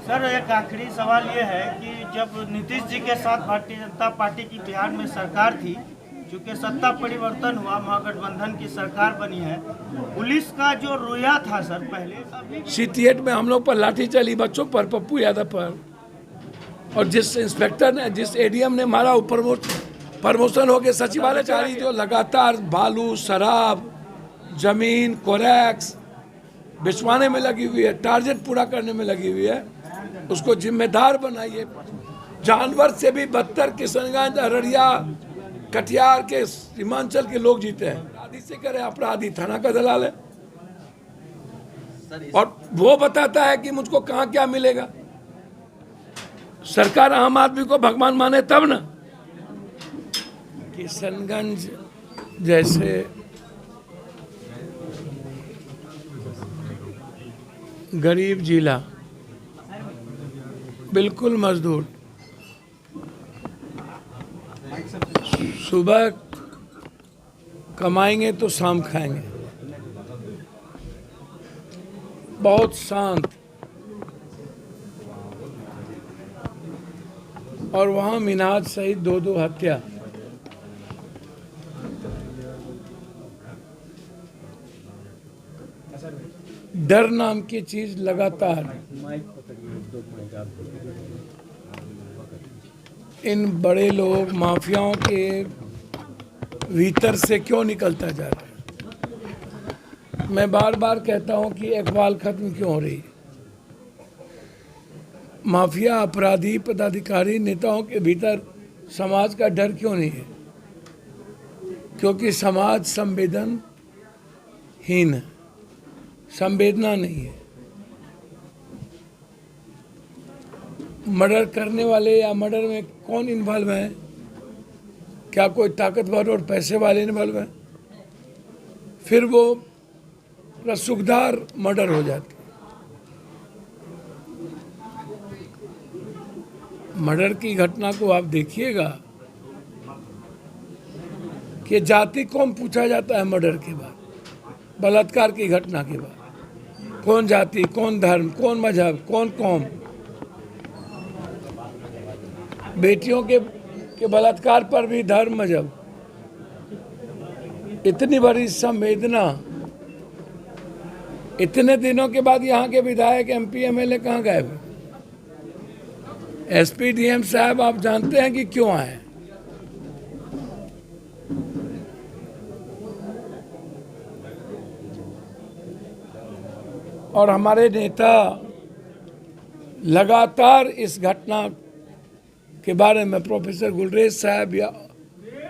Sir, एक आखिरी सवाल ये है कि जब नीतीश जी के साथ भारतीय जनता पार्टी की बिहार में सरकार थी, चूँकि सत्ता परिवर्तन हुआ, महागठबंधन की सरकार बनी है, पुलिस का जो रोया था सर पहले, CT8 में हम लोग पर लाठी चली, बच्चों पर, पप्पू यादव पर, और जिस इंस्पेक्टर ने, जिस ADM ने मारा, प्रमोशन होकर सचिवालय जारी, जो लगातार बालू, शराब, जमीन, कोरैक्स बिछवाने में लगी हुई है, टारगेट पूरा करने में लगी हुई है, उसको जिम्मेदार बनाइए। जानवर से भी बदतर किशनगंज, अररिया, कटिहार के, सीमांचल के लोग जीते हैं। अपराधी से करे अपराधी, थाना का दलाल है, और वो बताता है कि मुझको कहाँ क्या मिलेगा। सरकार आम आदमी को भगवान माने तब ना। किशनगंज जैसे गरीब जिला, बिल्कुल मजदूर, सुबह कमाएंगे तो शाम खाएंगे, बहुत शांत, और वहाँ मिनाज सहित 2 हत्या। डर नाम की चीज लगातार इन बड़े लोग माफियाओं के भीतर से क्यों निकलता जा रहा है। मैं बार बार कहता हूं कि इकबाल खत्म क्यों हो रही है। माफिया, अपराधी, पदाधिकारी, नेताओं के भीतर समाज का डर क्यों नहीं है? क्योंकि समाज संवेदनहीन है, संवेदना नहीं है। मर्डर करने वाले या मर्डर में कौन इन्वॉल्व है? क्या कोई ताकतवर और पैसे वाले इन्वॉल्व है? फिर वो रसूखदार मर्डर हो जाती है। मर्डर की घटना को आप देखिएगा कि जाति कौन पूछा जाता है मर्डर के बाद, बलात्कार की घटना के बाद। कौन जाति, कौन धर्म, कौन मजहब, कौन कौम। बेटियों के बलात्कार पर भी धर्म, मजहब। इतनी बड़ी संवेदना, इतने दिनों के बाद यहाँ के विधायक, MP, MLA कहाँ गए? SP, DM साहब, आप जानते हैं कि क्यों आए? और हमारे नेता लगातार इस घटना के बारे में, प्रोफेसर गुलरेज साहब या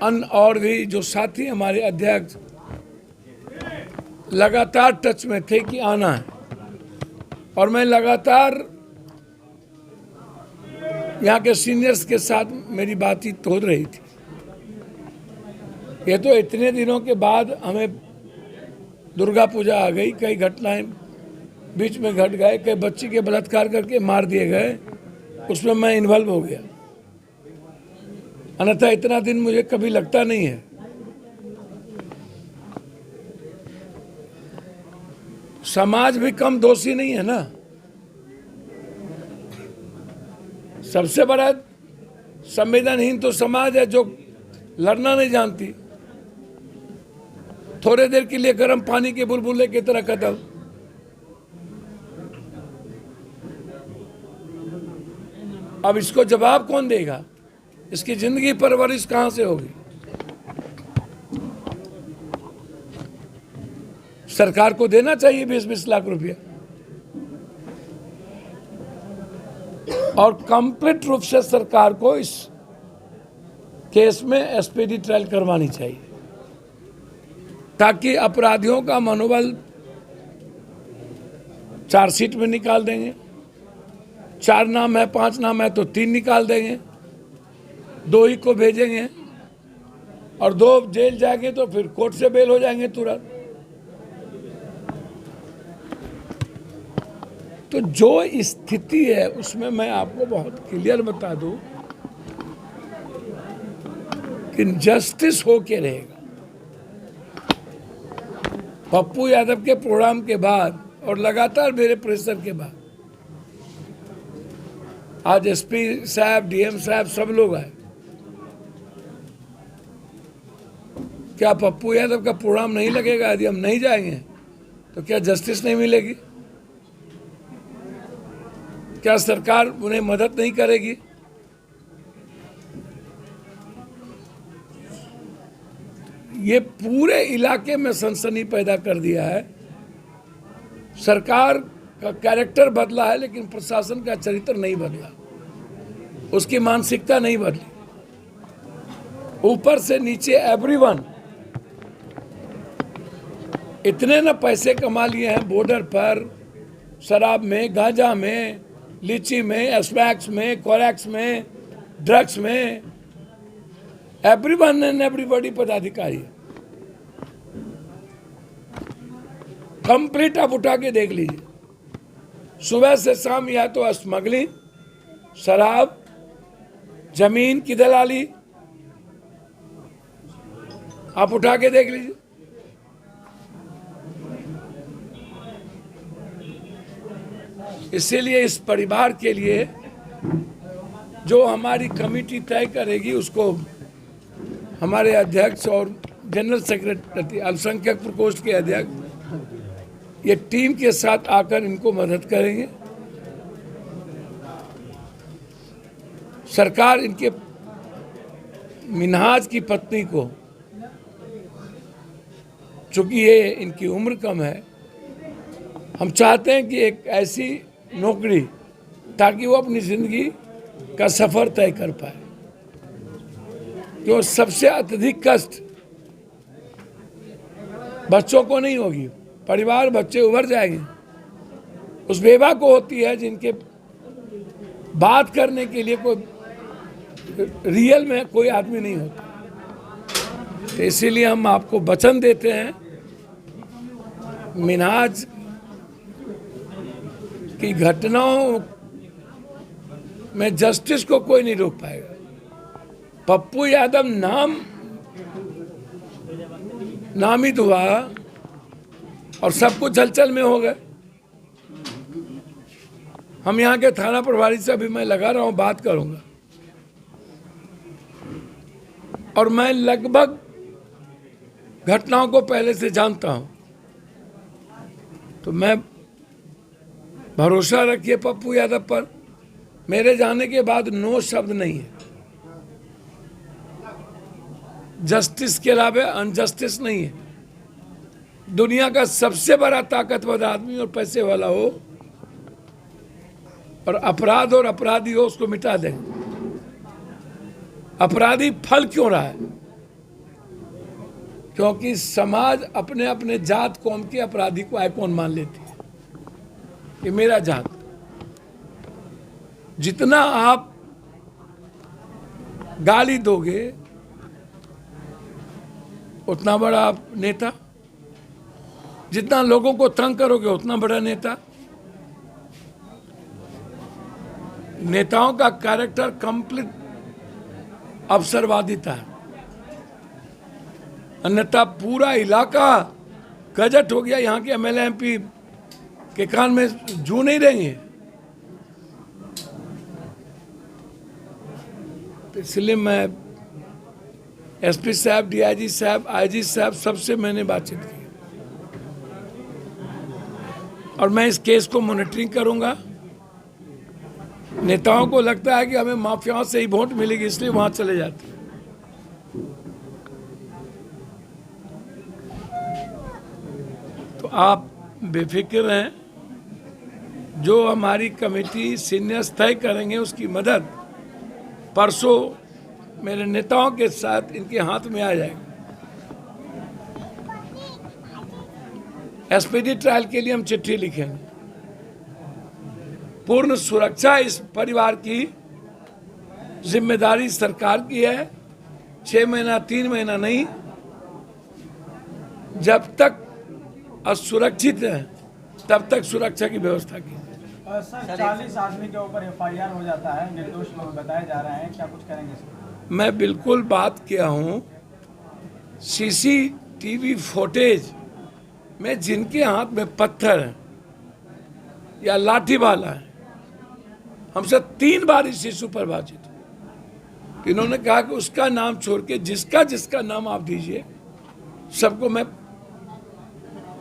अन्य और भी जो साथी हमारे अध्यक्ष, लगातार टच में थे कि आना है। और मैं लगातार यहाँ के सीनियर्स के साथ मेरी बातचीत हो रही थी। ये तो इतने दिनों के बाद हमें दुर्गा पूजा आ गई, कई घटनाएं बीच में घट गए, कई बच्ची के बलात्कार करके मार दिए गए, उसमें मैं इन्वॉल्व हो गया। अन्यथा इतना दिन मुझे कभी लगता नहीं है। समाज भी कम दोषी नहीं है ना। सबसे बड़ा संवेदनहीन तो समाज है जो लड़ना नहीं जानती। थोड़े देर के लिए गर्म पानी के बुलबुले की तरह कतल। अब इसको जवाब कौन देगा? इसकी जिंदगी परवरिश कहां से होगी? सरकार को देना चाहिए 20-20 लाख रुपया, और कंप्लीट रूप से सरकार को इस केस में SPD ट्रायल करवानी चाहिए, ताकि अपराधियों का मनोबल 4 में निकाल देंगे। 4 नाम है, 5 नाम है तो 3 निकाल देंगे, 2 ही को भेजेंगे, और 2 जेल जाएंगे तो फिर कोर्ट से बेल हो जाएंगे तुरंत। तो जो स्थिति है उसमें मैं आपको बहुत क्लियर बता दूं कि जस्टिस होके रहेगा। पप्पू यादव के प्रोग्राम के बाद और लगातार मेरे प्रेशर के बाद आज एसपी साहब, डीएम साहब सब लोग आए। क्या पप्पू यादव का प्रोग्राम नहीं लगेगा? यदि हम नहीं जाएंगे तो क्या जस्टिस नहीं मिलेगी? क्या सरकार उन्हें मदद नहीं करेगी? ये पूरे इलाके में सनसनी पैदा कर दिया है। सरकार का कैरेक्टर बदला है, लेकिन प्रशासन का चरित्र नहीं बदला, उसकी मानसिकता नहीं बदली। ऊपर से नीचे एवरीवन इतने न पैसे कमा लिए हैं बॉर्डर पर, शराब में, गांजा में, लीची में, एस्पैक्स में, कोरैक्स में, ड्रग्स में, एवरीवन एंड एवरीबॉडी पदाधिकारी कंप्लीट। आप उठा के देख लीजिए, सुबह से शाम या तो स्मगलिंग, शराब, जमीन की दलाली, आप उठा के देख लीजिए। इसीलिए इस परिवार के लिए जो हमारी कमेटी तय करेगी, उसको हमारे अध्यक्ष और जनरल सेक्रेटरी, अल्पसंख्यक प्रकोष्ठ के अध्यक्ष, ये टीम के साथ आकर इनको मदद करेंगे। सरकार इनके मिन्हाज की पत्नी को, चूंकि ये इनकी उम्र कम है, हम चाहते हैं कि एक ऐसी नौकरी ताकि वो अपनी जिंदगी का सफर तय कर पाए। जो सबसे अत्यधिक कष्ट बच्चों को नहीं होगी, परिवार, बच्चे उभर जाएंगे। उस बेवा को होती है जिनके बात करने के लिए कोई रियल में कोई आदमी नहीं होता। तो इसीलिए हम आपको वचन देते हैं, मिन्हाज की घटनाओं में जस्टिस को कोई नहीं रोक पाएगा। पप्पू यादव नामित हुआ और सब कुछ हलचल में हो गए। हम यहाँ के थाना प्रभारी से अभी मैं लगा रहा हूँ, बात करूँगा, और मैं लगभग घटनाओं को पहले से जानता हूँ। तो मैं भरोसा रखिए पप्पू यादव पर, मेरे जाने के बाद नो शब्द नहीं है। जस्टिस के अलावा अनजस्टिस नहीं है। दुनिया का सबसे बड़ा ताकतवर आदमी और पैसे वाला हो और अपराध और अपराधी हो, उसको मिटा देंगे। अपराधी फल क्यों रहा है? क्योंकि समाज अपने अपने जात कौम के अपराधी को आइकॉन मान लेती है कि मेरा जात। जितना आप गाली दोगे उतना बड़ा आप नेता, जितना लोगों को तंग करोगे उतना बड़ा नेता। नेताओं का कैरेक्टर कंप्लीट अवसरवादिता है, अन्यथा पूरा इलाका गजट हो गया। यहाँ के एमएलए एमपी के कान में जू नहीं रहेंगे। तो इसलिए मैं एसपी साहब, डीआईजी साहब, आईजी साहब, सबसे मैंने बातचीत की और मैं इस केस को मॉनिटरिंग करूंगा। नेताओं को लगता है कि हमें माफियाओं से ही वोट मिलेगी, इसलिए वहां चले जाते हैं। तो आप बेफिक्र रहें, जो हमारी कमेटी सीनियर्स तय करेंगे उसकी मदद परसों मेरे नेताओं के साथ इनके हाथ में आ जाएगी। एसपीडी ट्रायल के लिए हम चिट्ठी लिखेंगे। पूर्ण सुरक्षा इस परिवार की जिम्मेदारी सरकार की है। 6 महीना 3 महीना नहीं, जब तक असुरक्षित है तब तक सुरक्षा की व्यवस्था की। सर 40 आदमी के ऊपर एफआईआर हो जाता है, निर्दोष लोग बताए जा रहे हैं, क्या कुछ करेंगे सर? मैं बिल्कुल बात किया हूं, सीसीटीवी फुटेज में जिनके हाथ में पत्थर है या लाठी भाला है, हमसे 3 बार इस इशू पर बातचीत हुई कि इन्होंने कहा कि उसका नाम छोड़ के जिसका जिसका नाम आप दीजिए सबको मैं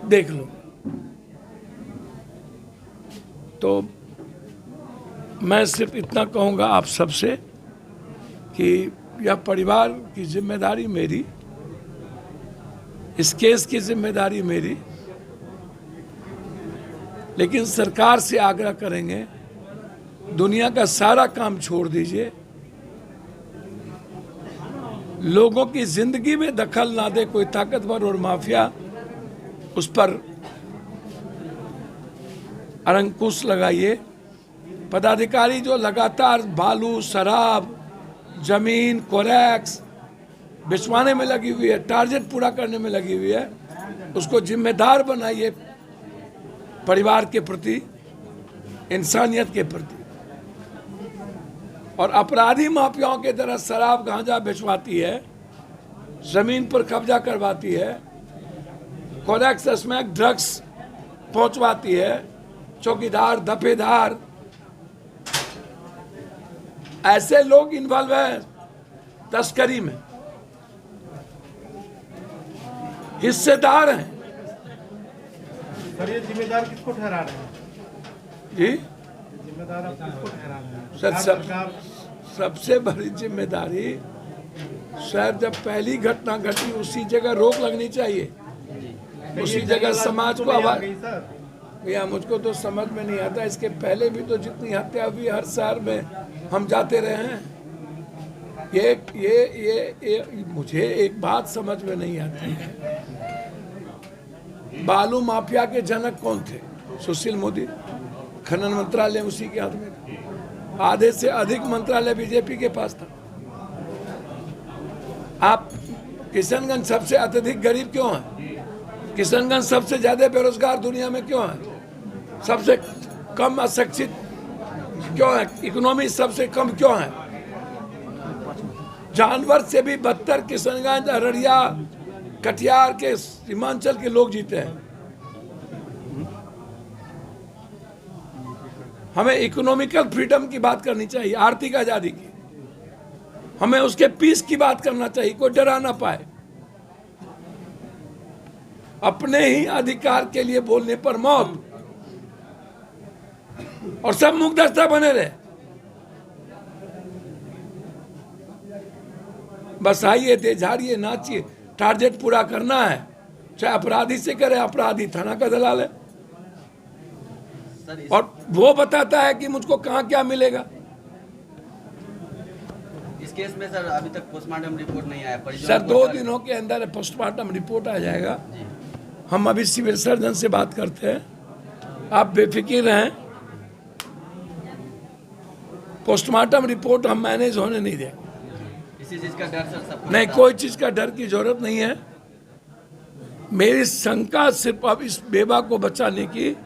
देख लूंगा। तो मैं सिर्फ इतना कहूंगा आप सबसे कि यह परिवार की जिम्मेदारी मेरी, इस केस की जिम्मेदारी मेरी, लेकिन सरकार से आग्रह करेंगे दुनिया का सारा काम छोड़ दीजिए, लोगों की जिंदगी में दखल ना दे कोई ताकतवर और माफिया, उस पर अंकुश लगाइए। पदाधिकारी जो लगातार बालू, शराब, जमीन, कोरेक्स बिछवाने में लगी हुई है, टारगेट पूरा करने में लगी हुई है, उसको जिम्मेदार बनाइए परिवार के प्रति, इंसानियत के प्रति। और अपराधी माफियाओं के तरह शराब गांजा बेचवाती है, जमीन पर कब्जा करवाती है, कोरेक्स स्मैक ड्रग्स पहुंचवाती है, चौकीदार, दफेदार, ऐसे लोग इन्वॉल्व हैं तस्करी में, हिस्सेदार हैं। सर ये जिम्मेदार किसको ठहरा रहे हैं? जी जिम्मेदार आप किसको ठहरा रहे हैं? सर, सबसे बड़ी जिम्मेदारी सर, जब पहली घटना घटी उसी जगह रोक लगनी चाहिए, उसी जगह समाज को आवाज। भैया मुझको तो समझ में नहीं आता, इसके पहले भी तो जितनी हत्या हुई हर शहर में हम जाते रहे हैं। ये मुझे एक बात समझ में नहीं आती है, बालू माफिया के जनक कौन थे? सुशील मोदी, खनन मंत्रालय उसी के हाथ में था, आधे से अधिक मंत्रालय बीजेपी के पास था। आप किशनगंज सबसे अत्यधिक गरीब क्यों है? किशनगंज सबसे ज्यादा बेरोजगार दुनिया में क्यों है? सबसे कम अशिक्षित क्यों है? इकोनॉमी सबसे कम क्यों है? जानवर से भी बदतर किशनगंज, अररिया, कटिहार के सीमांचल के लोग जीते हैं। हमें इकोनॉमिकल फ्रीडम की बात करनी चाहिए, आर्थिक आजादी की, हमें उसके पीस की बात करना चाहिए, कोई डरा ना पाए। अपने ही अधिकार के लिए बोलने पर मौत, और सब मुकदस्ता बने रहे। बस आइए, दे झाड़िए, नाचिए, टारगेट पूरा करना है, चाहे अपराधी से करे, अपराधी थाना का दलाल है, और वो बताता है कि मुझको कहाँ क्या मिलेगा। इस केस में सर अभी तक पोस्टमार्टम रिपोर्ट नहीं आया। सर 2 दिनों के अंदर पोस्टमार्टम रिपोर्ट आ जाएगा। हम अभी सिविल सर्जन से बात करते हैं, आप बेफिक्र रहें, पोस्टमार्टम रिपोर्ट हम मैनेज होने नहीं देंगे। इसी चीज का डर सर सबको नहीं, कोई चीज का डर की जरूरत नहीं है। मेरी शंका सिर्फ अब इस बेवा को बचाने की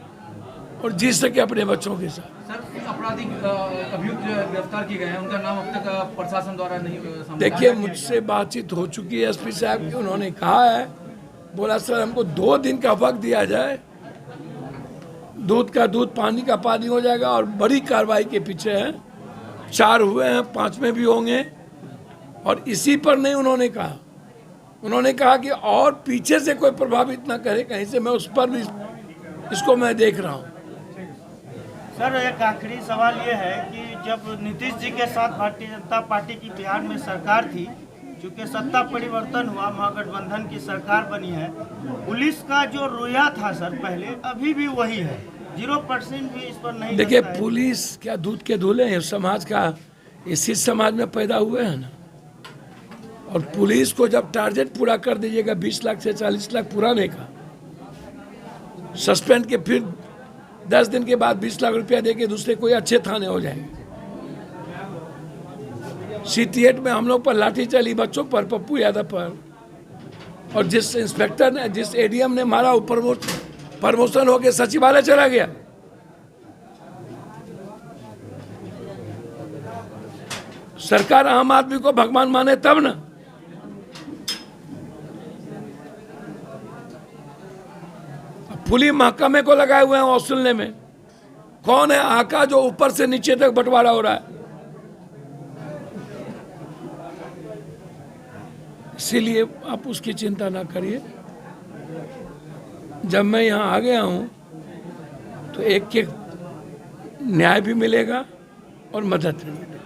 और जी सके अपने बच्चों के साथ। सर अपराधी अभियुक्त गिरफ्तार किए गए हैं, उनका नाम अब तक प्रशासन द्वारा नहीं सामने आया। देखिए, मुझसे बातचीत हो चुकी है एसपी साहब की, उन्होंने कहा है, बोला सर हमको 2 दिन का वक्त दिया जाए, दूध का दूध, पानी का पानी हो जाएगा, और बड़ी कार्रवाई के पीछे हैं। 4 हुए हैं, 5वें भी होंगे। और इसी पर नहीं उन्होंने कहा, उन्होंने कहा कि और पीछे से कोई प्रभावित ना करे कहीं से, मैं उस पर भी इसको मैं देख रहा हूँ। सर एक आखिरी सवाल ये है कि जब नीतीश जी के साथ भारतीय जनता पार्टी की बिहार में सरकार थी, चूँकि सत्ता परिवर्तन हुआ, महागठबंधन की सरकार बनी है, पुलिस का जो रोया था सर पहले, अभी भी वही है, 0% भी इस पर नहीं। देखिए, पुलिस क्या दूध के दूल्हे हैं? समाज का, इसी समाज में पैदा हुए हैं ना। और पुलिस को जब टारगेट पूरा कर दीजिएगा 20 लाख से 40 लाख पुराने का, सस्पेंड के फिर 10 दिन के बाद 20 लाख रुपया देके दूसरे कोई अच्छे थाने हो जाएंगे। C8 में हम लोग पर लाठी चली, बच्चों पर, पप्पू यादव पर, और जिस इंस्पेक्टर ने, जिस ADM ने मारा, वो प्रमोशन होके सचिवालय चला गया। सरकार आम आदमी को भगवान माने तब ना। पुलिस महकमे को लगाए हुए हैं वसूलने में, कौन है आका जो ऊपर से नीचे तक बंटवारा हो रहा है? इसीलिए आप उसकी चिंता ना करिए। जब मैं यहाँ आ गया हूँ तो एक न्याय भी मिलेगा और मदद भी मिलेगी।